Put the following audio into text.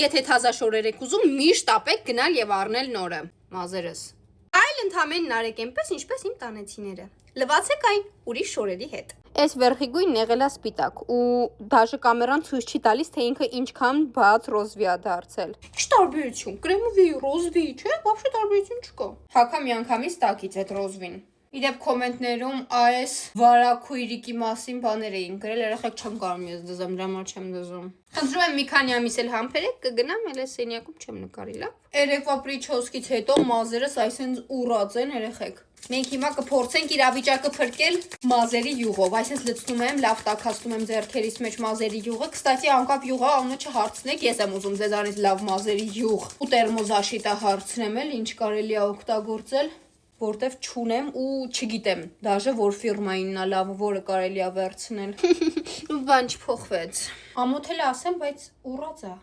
Եթե թազա շորեր եք ուզում, միշտ ապեք գնալ եւ առնել նորը։ Մազերս։ Այլ ընդհանրեն արեք այնպես, ինչպես իմ տանեցիները։ Լվացեք այն ուրիշ շորերի հետ։ Այս վերխի գույնն եղել է սպիտակ ու դաժե կամերան ցույց չի տալիս, թե ինքը ինչքան բաց ռոզվի է դարձել։ Ինչ տարբերություն, կրեմովի, ռոզվի, չէ՞, вообще տարբերություն չկա։ Հակա միանգամից տակից այդ ռոզվին։ Իդեպ կոմենտներում այս վարակույրիկի մասին բաներ էին գրել, երեխեք չեմ կարող ես դզեմ, դրա համար չեմ դզում։ Խնդրում եմ մի քանի ամիս էլ համբերեք, կգնամ էլ սենյակում չեմ նկարի, լավ։ Երեկվա պրիչոսկից հետո մազերս այսենց ուռած են, երեխեք։ Մենք հիմա կփորձենք իրավիճակը փրկել մազերի յուղով, այսպես լցնում եմ, լավ տաքացնում եմ ձեռքերիս մեջ մազերի յուղը, կստացի անկապ յուղը անունը չհարցնեք, ես եմ ուզում ձեզանից լավ մազերի յուղ ու տերմոզաշիտը հարցնեմ էլ, ինչ կարելի է օգտագործել, որտեվ չունեմ ու չգիտեմ, դաժե որ ֆիրմայինն է լավ, որը կարելի է վերցնել։ Բան չփոխվեց։ Ամոթել ասեմ, բայց ուռած է։